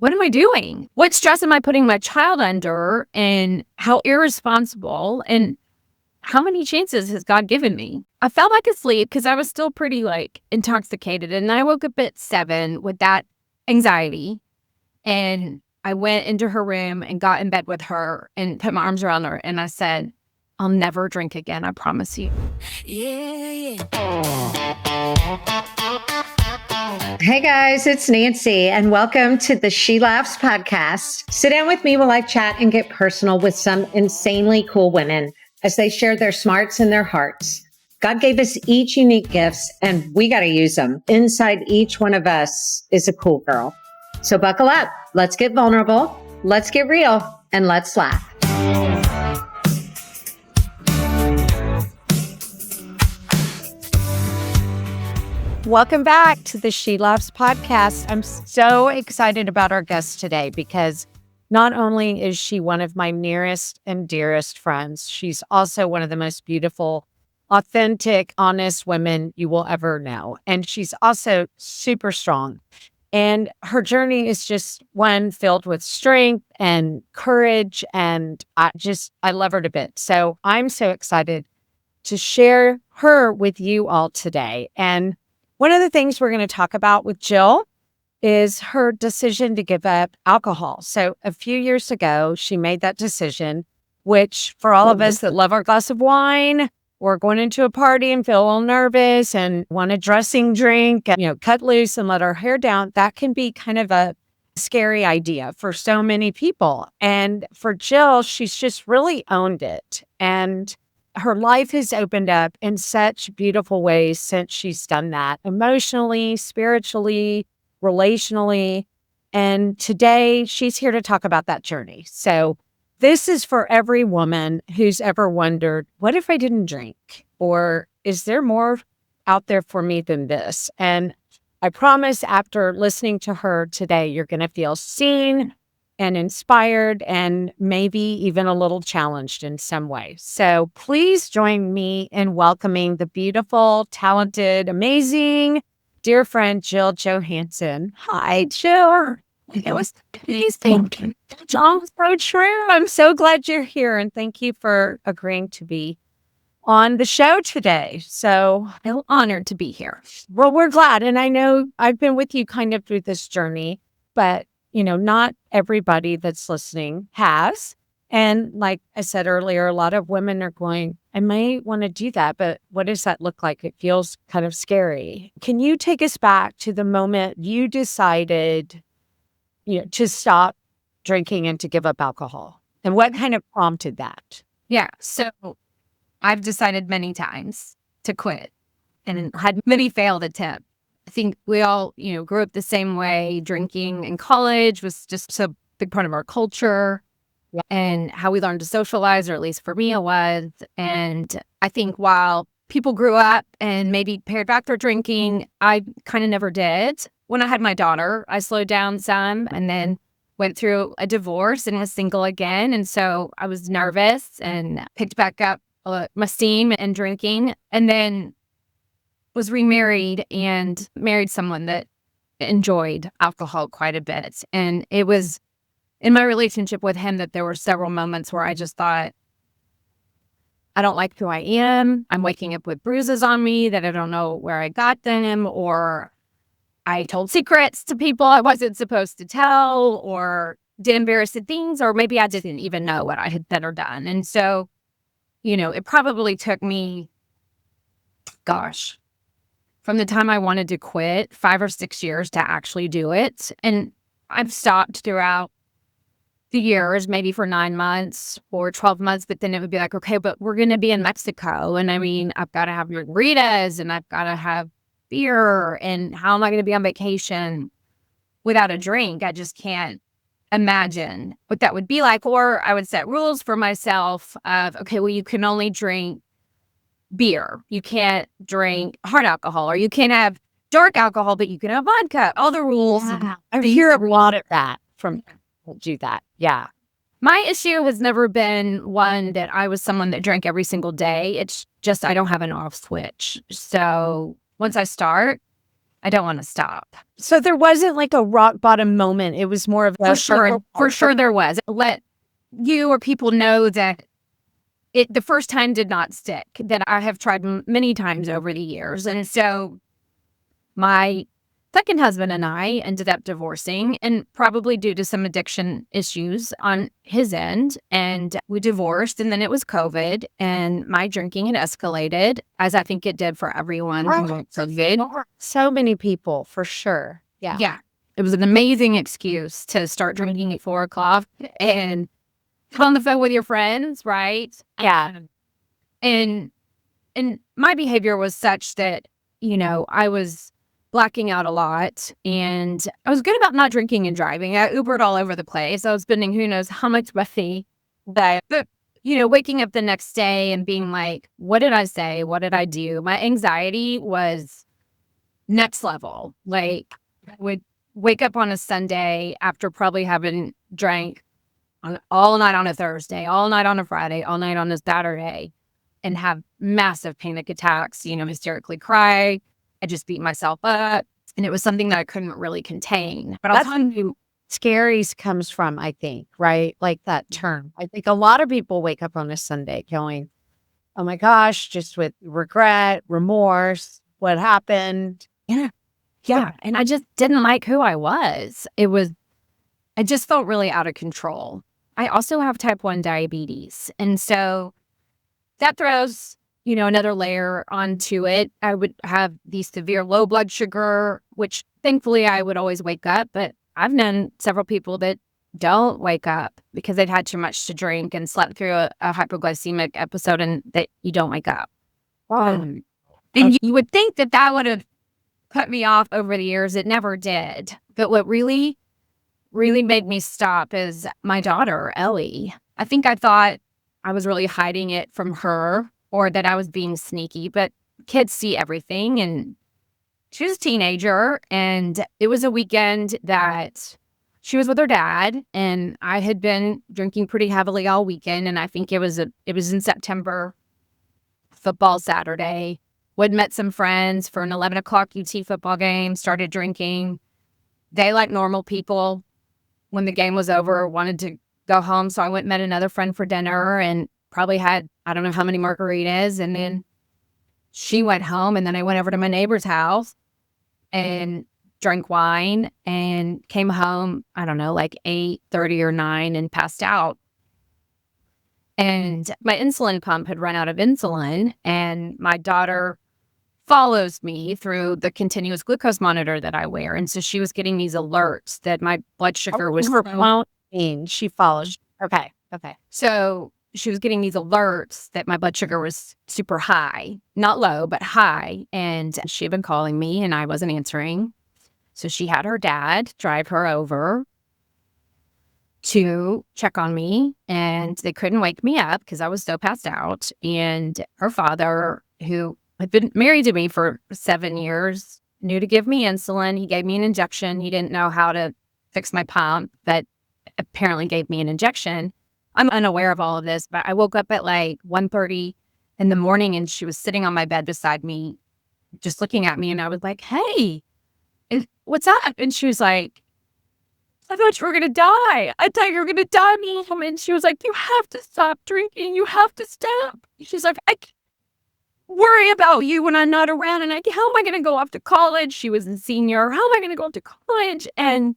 what am I doing? What stress am I putting my child under? And how irresponsible, and how many chances has God given me? I fell back asleep because I was still pretty intoxicated. And I woke up at 7 with that anxiety. And I went into her room and got in bed with her and put my arms around her. And I said, I'll never drink again. I promise you. Yeah. Hey guys, it's Nancy, and welcome to the She Laughs podcast. Sit down with me while I chat and get personal with some insanely cool women as they share their smarts and their hearts. God gave us each unique gifts, and we got to use them. Inside each one of us is a cool girl. So buckle up. Let's get vulnerable. Let's get real, and let's laugh. Welcome back to the She Laughs podcast. I'm so excited about our guest today because not only is she one of my nearest and dearest friends, she's also one of the most beautiful, authentic, honest women you will ever know. And she's also super strong. And her journey is just one filled with strength and courage. And I love her to bits. So I'm so excited to share her with you all today. And one of the things we're going to talk about with Jill is her decision to give up alcohol. So a few years ago, she made that decision, which for all of us that love our glass of wine, or going into a party and feel a little nervous and want a dressing drink and, cut loose and let our hair down, that can be kind of a scary idea for so many people. And for Jill, she's just really owned it. And her life has opened up in such beautiful ways since she's done that, emotionally, spiritually, relationally. And today she's here to talk about that journey. So this is for every woman who's ever wondered, what if I didn't drink? Or is there more out there for me than this? And I promise after listening to her today, you're going to feel seen and inspired and maybe even a little challenged in some way. So please join me in welcoming the beautiful, talented, amazing, dear friend, Jill Johansson. Hi, Jill. It was amazing. It's all so true. I'm so glad you're here. And thank you for agreeing to be on the show today. So I feel honored to be here. Well, we're glad. And I know I've been with you kind of through this journey, but not everybody that's listening has. And like I said earlier, a lot of women are going, I might want to do that, but what does that look like? It feels kind of scary. Can you take us back to the moment you decided to stop drinking and to give up alcohol? And what kind of prompted that? Yeah. So I've decided many times to quit and had many failed attempts. I think we all, grew up the same way. Drinking in college was just a big part of our culture and how we learned to socialize, or at least for me it was. And I think while people grew up and maybe pared back their drinking, I kind of never did. When I had my daughter, I slowed down some and then went through a divorce and was single again. And so I was nervous and picked back up my steam and drinking, and then was remarried and married someone that enjoyed alcohol quite a bit. And it was in my relationship with him that there were several moments where I just thought, I don't like who I am. I'm waking up with bruises on me that I don't know where I got them, or I told secrets to people I wasn't supposed to tell, or did embarrassing things, or maybe I didn't even know what I had said or done. And so, it probably took me, from the time I wanted to quit, 5 or 6 years to actually do it. And I've stopped throughout the years, maybe for 9 months or 12 months, but then it would be like, okay, but we're going to be in Mexico. And I mean, I've got to have margaritas and I've got to have beer. And how am I going to be on vacation without a drink? I just can't imagine what that would be like. Or I would set rules for myself of, okay, well, you can only drink beer. You can't drink hard alcohol, or you can't have dark alcohol, but you can have vodka. All the rules. Yeah. I hear a lot of that from people do that. Yeah. My issue has never been one that I was someone that drank every single day. It's just I don't have an off switch. So once I start, I don't want to stop. So there wasn't like a rock bottom moment. It was more of a For sure there was. Let you or people know that the first time did not stick, that I have tried many times over the years. And so my second husband and I ended up divorcing, and probably due to some addiction issues on his end. And we divorced, and then it was COVID, and my drinking had escalated, as I think it did for everyone during COVID. So many people, for sure. Yeah. Yeah. It was an amazing excuse to start drinking at 4 o'clock and get on the phone with your friends, right? Yeah. And my behavior was such that, I was blacking out a lot, and I was good about not drinking and driving. I Ubered all over the place. I was spending who knows how much money. But waking up the next day and being like, what did I say? What did I do? My anxiety was next level. Like, I would wake up on a Sunday after probably having drank all night on a Thursday, all night on a Friday, all night on a Saturday, and have massive panic attacks, hysterically cry. I just beat myself up. And it was something that I couldn't really contain. But I'll tell you, scaries comes from, I think, right? Like that term. I think a lot of people wake up on a Sunday going, oh my gosh, just with regret, remorse, what happened. Yeah. And I just didn't like who I was. I just felt really out of control. I also have type 1 diabetes. And so that throws, another layer onto it. I would have the severe low blood sugar, which thankfully I would always wake up. But I've known several people that don't wake up because they'd had too much to drink and slept through a hypoglycemic episode, and that you don't wake up. Wow. And you would think that would have put me off over the years. It never did. But what really made me stop is my daughter, Ellie. I think I thought I was really hiding it from her, or that I was being sneaky, but kids see everything. And she was a teenager, and it was a weekend that she was with her dad, and I had been drinking pretty heavily all weekend. And I think it was in September, football Saturday. Would met some friends for an 11 o'clock UT football game, started drinking. They, like normal people, when the game was over, wanted to go home. So I went and met another friend for dinner and probably had, I don't know how many margaritas. And then she went home, and then I went over to my neighbor's house and drank wine and came home, I don't know, like 8:30 or 9, and passed out. And my insulin pump had run out of insulin, and my daughter follows me through the continuous glucose monitor that I wear. And so she was getting these alerts that my blood sugar was... She follows. Okay. So she was getting these alerts that my blood sugar was super high, not low, but high. And she had been calling me, and I wasn't answering. So she had her dad drive her over to check on me, and they couldn't wake me up because I was so passed out. And her father, who had been married to me for 7 years, knew to give me insulin. He gave me an injection. He didn't know how to fix my pump, but apparently gave me an injection. I'm unaware of all of this, but I woke up at like 1:30 in the morning, and she was sitting on my bed beside me, just looking at me. And I was like, hey, what's up? And she was like, I thought you were going to die. I thought you were going to die, Mom. And she was like, you have to stop drinking. You have to stop. She's like, I can't worry about you when I'm not around. And how am I going to go off to college? She was a senior. How am I going to go off to college? And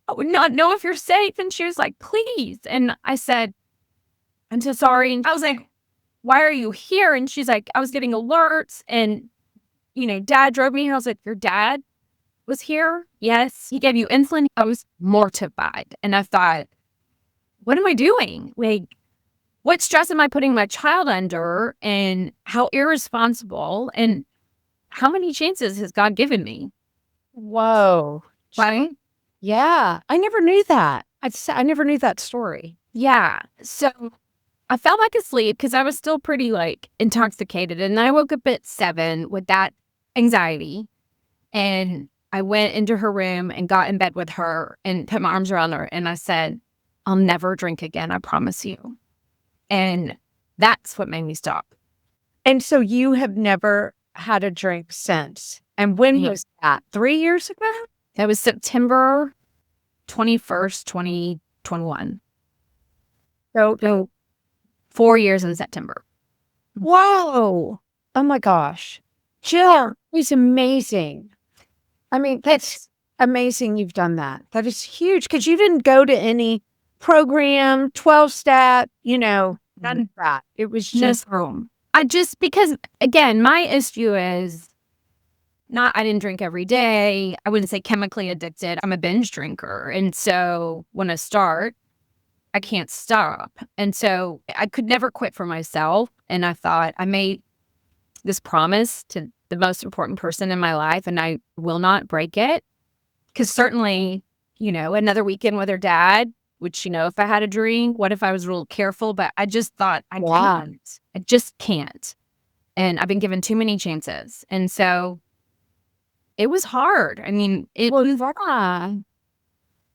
I would not know if you're safe. And she was like, please. And I said, I'm so sorry. And I was like, why are you here? And she's like, I was getting alerts, and, Dad drove me. And I was like, your dad was here? Yes. He gave you insulin? I was mortified. And I thought, what am I doing? Like, what stress am I putting my child under? And how irresponsible, and how many chances has God given me? Whoa. Right? Yeah. I never knew that. I never knew that story. Yeah. So I fell back asleep because I was still pretty intoxicated. And I woke up at 7 with that anxiety. And I went into her room and got in bed with her and put my arms around her. And I said, I'll never drink again. I promise you. And that's what made me stop. And so you have never had a drink since. And when was that? 3 years ago? That was September 21st, 2021. So 4 years in September. Whoa. Oh my gosh. Jill, it's amazing. I mean, that's amazing you've done that. That is huge because you didn't go to any program, 12-step, none of that. It was just room. Because again, my issue is I didn't drink every day. I wouldn't say chemically addicted. I'm a binge drinker. And so when I start, I can't stop. And so I could never quit for myself. And I thought I made this promise to the most important person in my life, and I will not break it. Because certainly, another weekend with her dad, would she know if I had a drink? What if I was real careful? But I just thought, I can't. I just can't. And I've been given too many chances. And so it was hard. I mean, it was hard.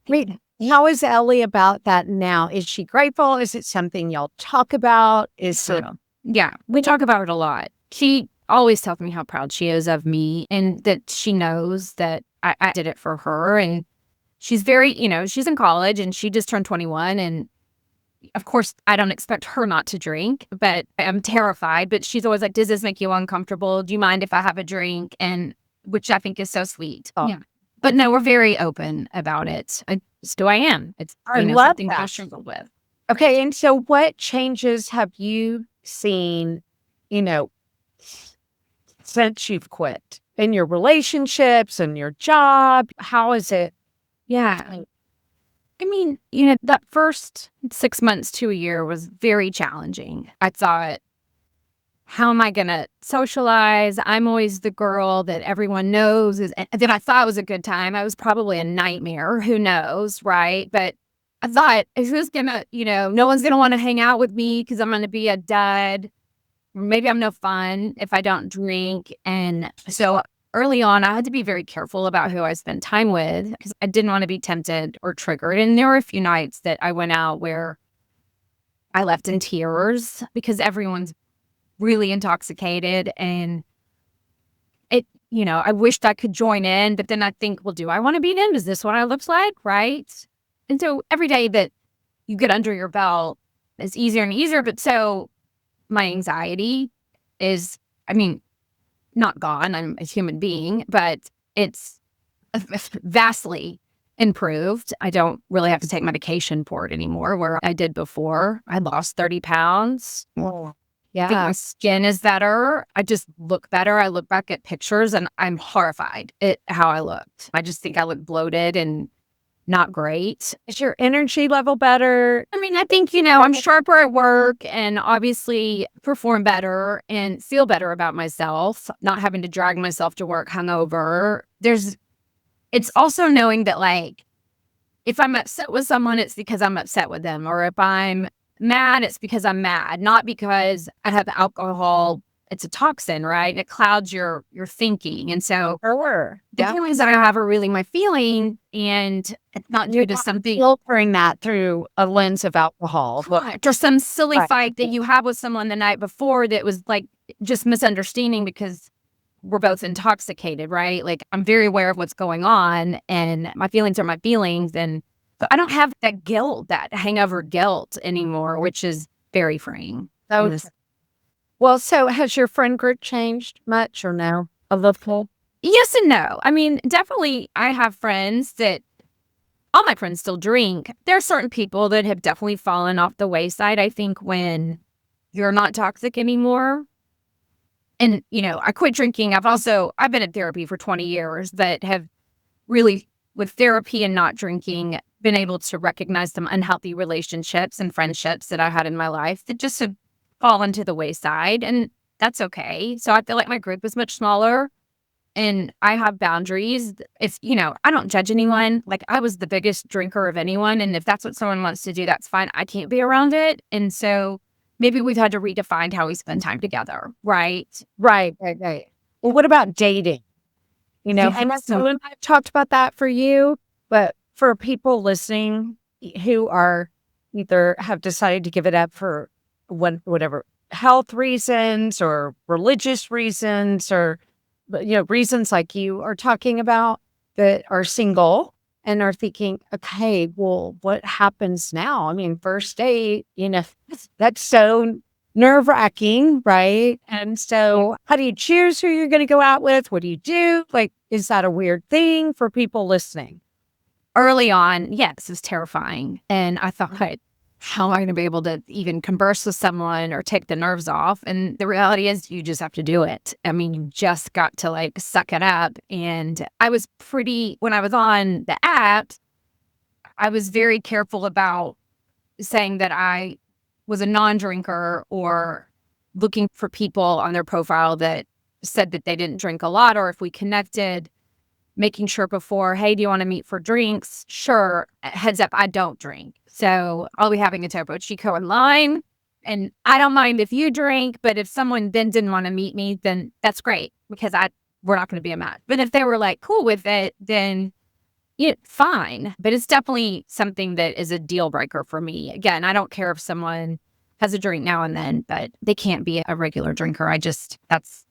Wait, how is Ellie about that now? Is she grateful? Is it something y'all talk about? Yeah, we talk about it a lot. She always tells me how proud she is of me and that she knows that I did it for her. And she's very, she's in college and she just turned 21. And of course, I don't expect her not to drink, but I'm terrified. But she's always like, does this make you uncomfortable? Do you mind if I have a drink? And which I think is so sweet. Oh. Yeah. But no, we're very open about it. It's who I am. It's I love something that. I struggle with. Okay. And so what changes have you seen, since you've quit in your relationships and your job? How is it? Yeah. I mean, that first 6 months to a year was very challenging. I thought, how am I going to socialize? I'm always the girl that everyone knows that I thought was a good time. I was probably a nightmare. Who knows, right? But I thought, who's going to, no one's going to want to hang out with me because I'm going to be a dud. Maybe I'm no fun if I don't drink. And so early on, I had to be very careful about who I spent time with because I didn't want to be tempted or triggered. And there were a few nights that I went out where I left in tears because everyone's really intoxicated. And I wished I could join in, but then I think, well, do I want to be in? Is this what I look like? Right. And so every day that you get under your belt is easier and easier. But so my anxiety is, not gone. I'm a human being, but it's vastly improved. I don't really have to take medication for it anymore, where I did before. I lost 30 pounds. Oh, I think my skin is better. I just look better. I look back at pictures and I'm horrified at how I looked. I just think I look bloated and not great. Is your energy level better? I think, I'm sharper at work and obviously perform better and feel better about myself, not having to drag myself to work hungover. It's also knowing that, like, if I'm upset with someone, it's because I'm upset with them. Or if I'm mad, it's because I'm mad, not because I have alcohol. It's a toxin, right? It clouds your thinking. And so the feelings that I have are really my feeling, and it's not due to something filtering that through a lens of alcohol. Or some silly fight that you have with someone the night before that was like just misunderstanding because we're both intoxicated, right? Like, I'm very aware of what's going on and my feelings are my feelings. And I don't have that guilt, that hangover guilt anymore, which is very freeing. Well, so has your friend group changed much or no? A little? Yes and no. Definitely I have friends that all my friends still drink. There are certain people that have definitely fallen off the wayside. I think when you're not toxic anymore. And, I quit drinking. I've been in therapy for 20 years, but have really, with therapy and not drinking, been able to recognize some unhealthy relationships and friendships that I had in my life that just have fallen to the wayside. And that's okay. So I feel like my group is much smaller and I have boundaries. If, I don't judge anyone. Like, I was the biggest drinker of anyone. And if that's what someone wants to do, that's fine. I can't be around it. And so maybe we've had to redefine how we spend time together. Right. Right. Well, what about dating? And I've talked about that for you, but for people listening who are either have decided to give it up for whatever health reasons or religious reasons, or reasons like you are talking about that are single and are thinking, okay, well, what happens now? I mean, first date, that's so nerve wracking, right? And so how do you choose who you're going to go out with? What do you do? Like, is that a weird thing for people listening? Early on, yes, it was terrifying. And I thought, how am I going to be able to even converse with someone or take the nerves off? And the reality is you just have to do it. I mean, you just got to like suck it up. And I was when I was on the app, I was very careful about saying that I was a non-drinker or looking for people on their profile that said that they didn't drink a lot, or if we connected, making sure before, hey, do you want to meet for drinks? Sure. Heads up, I don't drink. So I'll be having a Topo Chico in line. And I don't mind if you drink, but if someone then didn't want to meet me, then that's great because we're not going to be a match. But if they were like cool with it, then fine. But it's definitely something that is a deal breaker for me. Again, I don't care if someone has a drink now and then, but they can't be a regular drinker. That's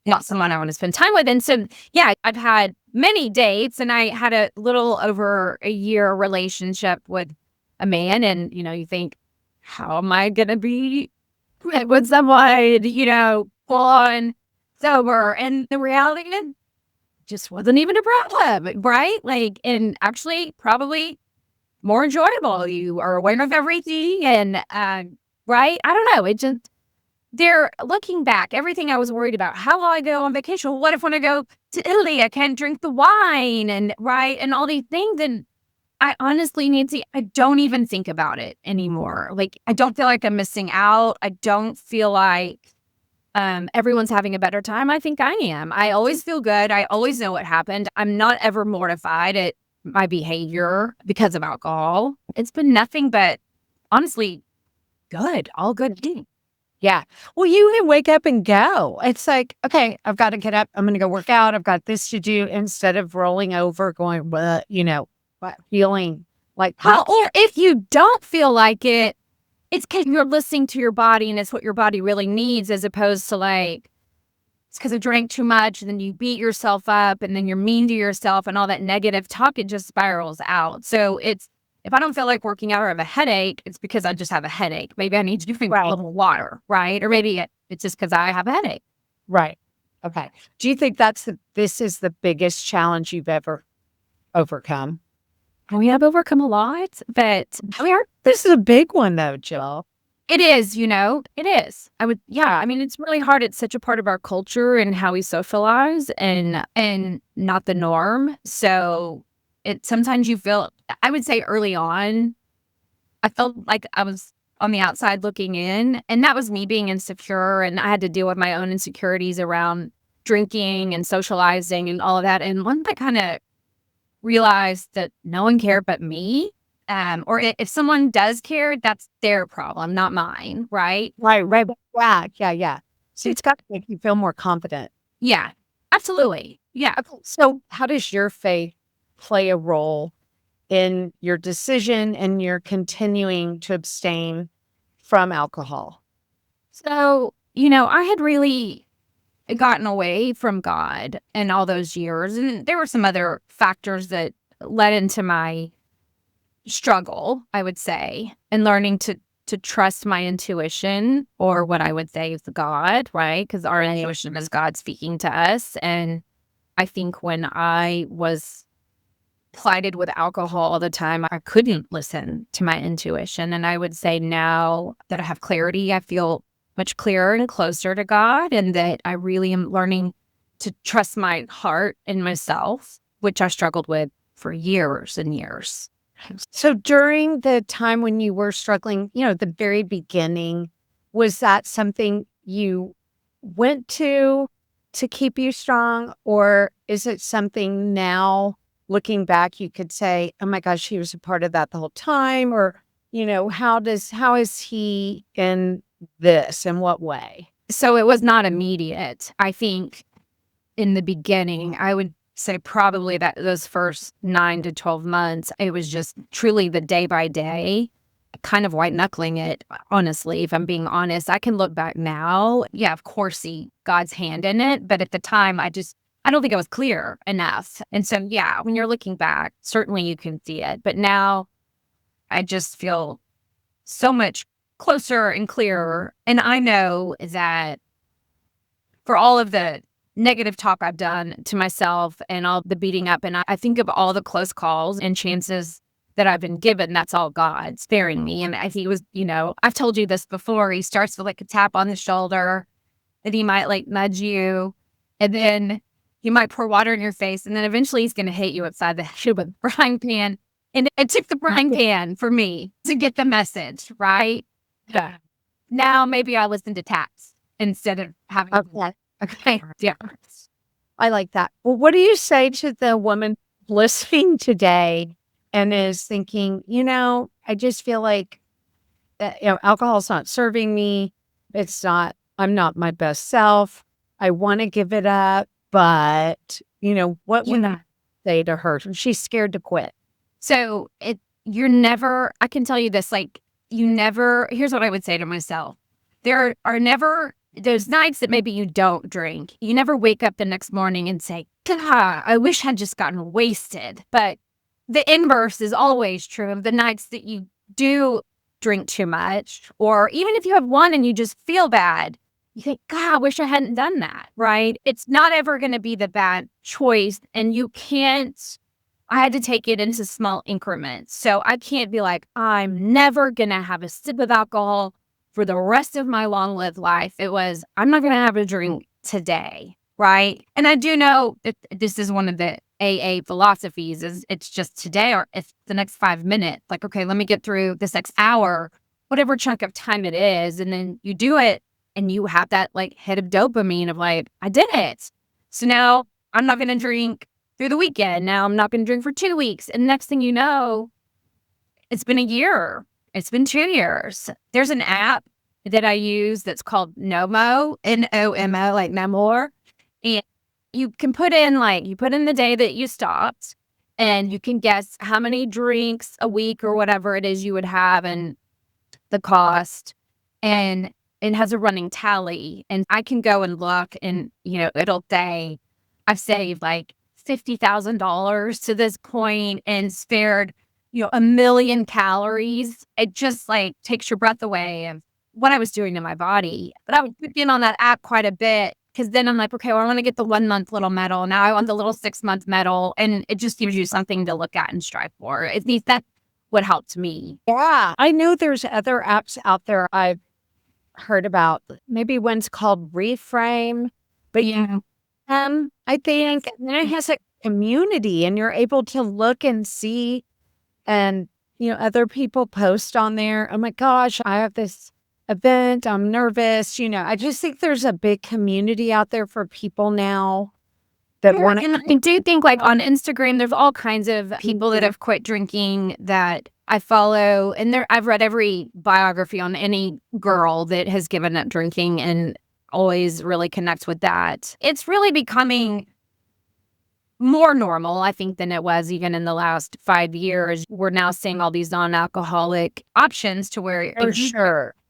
not someone I want to spend time with. And so, yeah, I've had many dates and I had a little over a year relationship with a man. And, you think, how am I going to be with someone, full on sober? And the reality is, it just wasn't even a problem, right? Like, and actually probably more enjoyable. You are aware of everything and, right? I don't know. They're looking back, everything I was worried about. How will I go on vacation? Well, what if when I go to Italy, I can't drink the wine and right and all these things? And I honestly, Nancy, I don't even think about it anymore. Like, I don't feel like I'm missing out. I don't feel like everyone's having a better time. I think I am. I always feel good. I always know what happened. I'm not ever mortified at my behavior because of alcohol. It's been nothing but honestly good, all good things. Yeah. Well, you can wake up and go. It's like, okay, I've got to get up. I'm going to go work out. I've got this to do instead of rolling over going, but feeling like. Or if you don't feel like it, it's because you're listening to your body and it's what your body really needs as opposed to like, it's because I drank too much and then you beat yourself up and then you're mean to yourself and all that negative talk, it just spirals out. So if I don't feel like working out or have a headache, it's because I just have a headache. Maybe I need to drink a little water, right? Or maybe it's just because I have a headache. Right. Okay. Do you think this is the biggest challenge you've ever overcome? We have overcome a lot, but this is a big one though, Jill. It is, it is. I mean, it's really hard. It's such a part of our culture and how we socialize and not the norm. So sometimes you feel, I would say early on, I felt like I was on the outside looking in, and that was me being insecure, and I had to deal with my own insecurities around drinking and socializing and all of that. And once I kind of realized that no one cared but me, or if someone does care, that's their problem, not mine, right? Right. Yeah. So it's got to make you feel more confident. Yeah, absolutely. Yeah. So how does your faith play a role in your decision and your continuing to abstain from alcohol? So, I had really gotten away from God in all those years. And there were some other factors that led into my struggle, I would say, and learning to trust my intuition, or what I would say is God, right? Because our intuition is God speaking to us. And I think when I was plagued with alcohol all the time, I couldn't listen to my intuition. And I would say now that I have clarity, I feel much clearer and closer to God, and that I really am learning to trust my heart and myself, which I struggled with for years and years. So during the time when you were struggling, the very beginning, was that something you went to keep you strong? Or is it something now, looking back, you could say, oh my gosh, he was a part of that the whole time? Or, how is he in this? In what way? So it was not immediate. I think in the beginning, I would say probably that those first 9 to 12 months, it was just truly the day by day, kind of white knuckling it. Honestly, if I'm being honest, I can look back now. Yeah, of course, see God's hand in it. But at the time, I just I don't think I was clear enough. And so, yeah, when you're looking back, certainly you can see it. But now I just feel so much closer and clearer. And I know that for all of the negative talk I've done to myself and all the beating up, and I think of all the close calls and chances that I've been given, that's all God sparing me. And I think it was, I've told you this before. He starts with like a tap on the shoulder, that he might like nudge you, and then he might pour water in your face, and then eventually he's going to hit you upside the head with a frying pan. And it took the frying pan for me to get the message, right? Yeah. Now maybe I listen to taps instead of having. Okay. Yeah. I like that. Well, what do you say to the woman listening today and is thinking, I just feel like that, alcohol's not serving me. I'm not my best self. I want to give it up, but, what would I say to her? She's scared to quit. So you're never, I can tell you this, like here's what I would say to myself. There are never those nights that maybe you don't drink. You never wake up the next morning and say, God, I wish I'd just gotten wasted. But the inverse is always true of the nights that you do drink too much, or even if you have one and you just feel bad, you think, God, I wish I hadn't done that, right? It's not ever going to be the bad choice. And I had to take it into small increments. So I can't be like, I'm never going to have a sip of alcohol for the rest of my long-lived life. It was, I'm not going to have a drink today, right? And I do know that this is one of the AA philosophies, is it's just today, or it's the next 5 minutes. Like, okay, let me get through this next hour, whatever chunk of time it is. And then you do it and you have that like hit of dopamine of like, I did it. So now I'm not going to drink through the weekend. Now I'm not going to drink for 2 weeks. And next thing you know, it's been a year. It's been 2 years. There's an app that I use that's called Nomo, Nomo, like no more. And you can put in the day that you stopped, and you can guess how many drinks a week or whatever it is you would have and the cost. And it has a running tally. And I can go and look, and, it'll say I've saved like $50,000 to this point and spared 1 million calories. It just like takes your breath away of what I was doing to my body. But I would put in on that app quite a bit, because then I'm like, okay, well, I want to get the 1 month little medal. Now I want the little 6 month medal. And it just gives you something to look at and strive for. At least that's what helped me. Yeah. I know there's other apps out there I've heard about. Maybe one's called Reframe. But yeah, I think, and then it has a community, and you're able to look and see, and other people post on there. Oh my gosh, I have this event. I'm nervous. I just think there's a big community out there for people now that want to. And I do think like on Instagram, there's all kinds of people that have quit drinking that I follow. And I've read every biography on any girl that has given up drinking and always really connects with that. It's really becoming more normal, I think, than it was even in the last 5 years. We're now seeing all these non-alcoholic options to where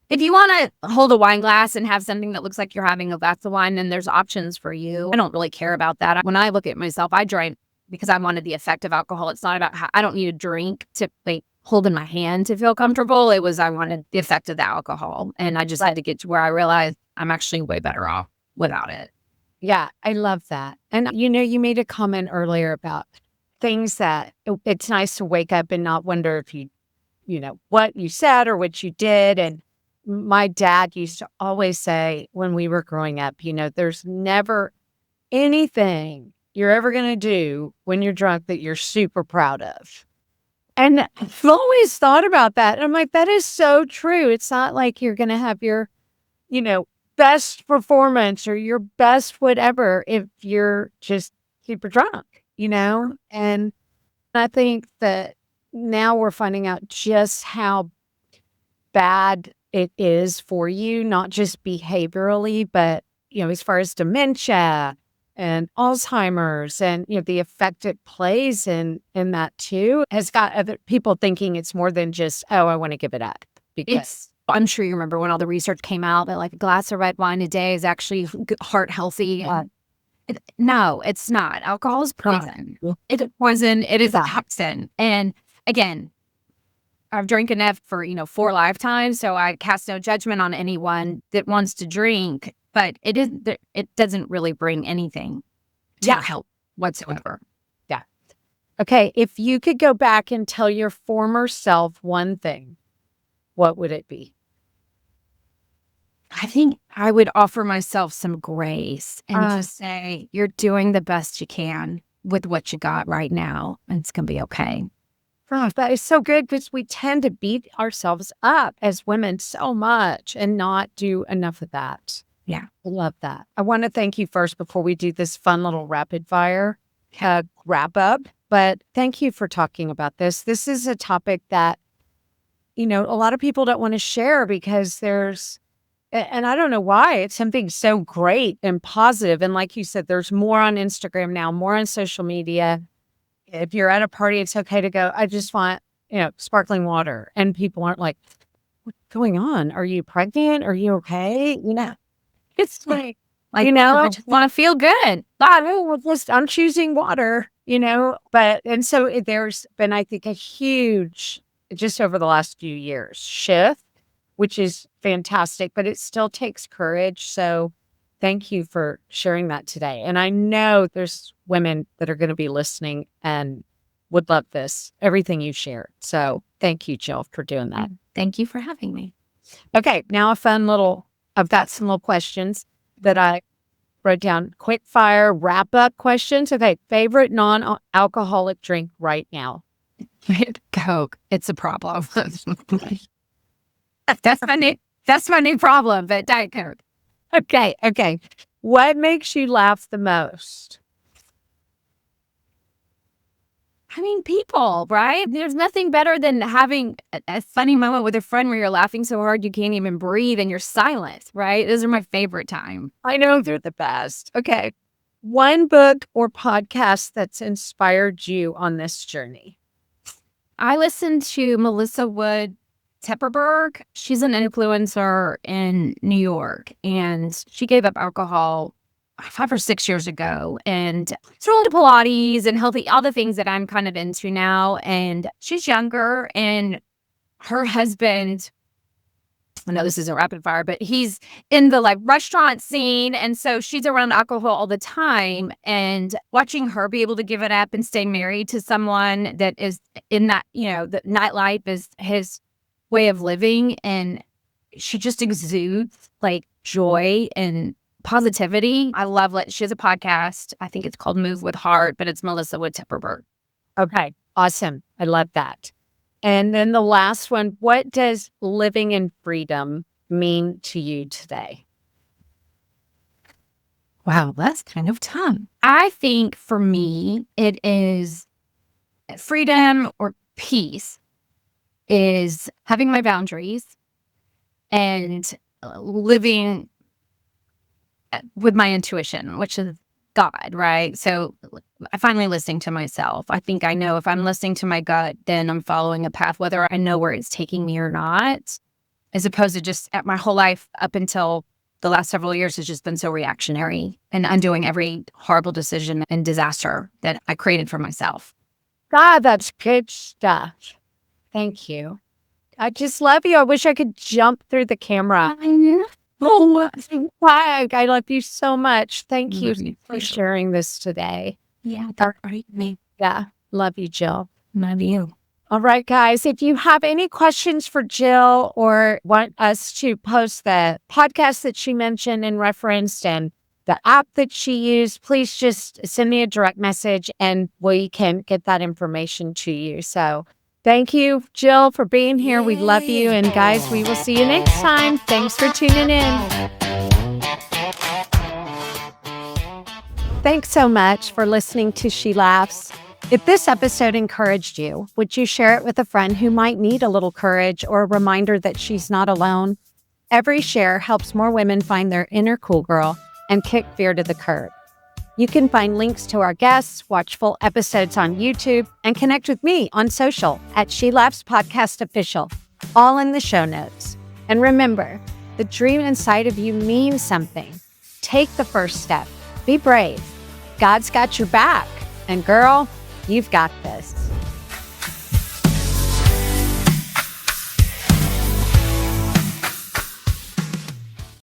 if you want to hold a wine glass and have something that looks like you're having a glass of wine, then there's options for you. I don't really care about that. When I look at myself, I drank because I wanted the effect of alcohol. It's not about I don't need a drink to like hold in my hand to feel comfortable. It was I wanted the effect of the alcohol. And I just had to get to where I realized I'm actually way better off without it. Yeah, I love that. And, you made a comment earlier about things that it's nice to wake up and not wonder if what you said or what you did. And my dad used to always say when we were growing up, there's never anything you're ever going to do when you're drunk that you're super proud of. And I've always thought about that. And I'm like, that is so true. It's not like you're going to have your, best performance or your best whatever if you're just super drunk, And I think that now we're finding out just how bad it is for you, not just behaviorally, but, as far as dementia and Alzheimer's and, the effect it plays in that too, has got other people thinking it's more than just, oh, I want to give it up. Because I'm sure you remember when all the research came out that like a glass of red wine a day is actually heart healthy. And No, it's not. Alcohol is poison. It's poison. It is a toxin. And again, I've drank enough for, 4 lifetimes, so I cast no judgment on anyone that wants to drink, but it doesn't really bring anything to help whatsoever. Yeah. Okay. If you could go back and tell your former self one thing, what would it be? I think I would offer myself some grace and just say, you're doing the best you can with what you got right now, and it's going to be okay. That is so good because we tend to beat ourselves up as women so much and not do enough of that. Yeah. I love that. I want to thank you first before we do this fun little rapid fire wrap up. But thank you for talking about this. This is a topic that, a lot of people don't want to share because and I don't know why, it's something so great and positive. And like you said, there's more on Instagram now, more on social media. If you're at a party, it's okay to go, I just want, sparkling water. And people aren't like, what's going on? Are you pregnant? Are you okay? It's like I just want to feel good. I'm choosing water, and so there's been, I think, a huge, just over the last few years, shift, which is fantastic, but it still takes courage. So thank you for sharing that today. And I know there's women that are going to be listening and would love everything you shared. So thank you, Jill, for doing that. Thank you for having me. Okay, now I've got some little questions that I wrote down. Quick fire wrap up questions. Okay, favorite non-alcoholic drink right now? Coke. It's a problem. That's my new problem, but Diet Coke. Okay. What makes you laugh the most? People, right? There's nothing better than having a funny moment with a friend where you're laughing so hard you can't even breathe and you're silent, right? Those are my favorite time. I know they're the best. Okay. One book or podcast that's inspired you on this journey? I listened to Melissa Wood Tepperberg. She's an influencer in New York, and she gave up alcohol 5 or 6 years ago, and so into Pilates and healthy, all the things that I'm kind of into now. And she's younger, and her husband, I know this isn't rapid fire, but he's in the restaurant scene. And so she's around alcohol all the time, and watching her be able to give it up and stay married to someone that is in that, the nightlife is his way of living. And she just exudes joy and positivity. I love it. She has a podcast. I think it's called Move with Heart, but it's Melissa Wood Tepperberg. Okay. Awesome. I love that. And then the last one, what does living in freedom mean to you today? Wow, that's kind of tough. I think for me, it is freedom or peace is having my boundaries and living with my intuition, which is God, right? So I finally listening to myself. I think I know if I'm listening to my gut, then I'm following a path, whether I know where it's taking me or not, as opposed to just at my whole life up until the last several years has just been so reactionary and undoing every horrible decision and disaster that I created for myself. God, that's good stuff. Thank you. I just love you. I wish I could jump through the camera. Oh, I love you so much. Thank you for sharing this today. Yeah, that's right. Me. Yeah. Love you, Jill. Love you. All right, guys. If you have any questions for Jill or want us to post the podcast that she mentioned and referenced and the app that she used, please just send me a direct message and we can get that information to you. So thank you, Jill, for being here. We love you. And guys, we will see you next time. Thanks for tuning in. Thanks so much for listening to She Laughs. If this episode encouraged you, would you share it with a friend who might need a little courage or a reminder that she's not alone? Every share helps more women find their inner cool girl and kick fear to the curb. You can find links to our guests, watch full episodes on YouTube, and connect with me on social at She Laughs Podcast Official, all in the show notes. And remember, the dream inside of you means something. Take the first step. Be brave God's got your back. And girl, you've got this.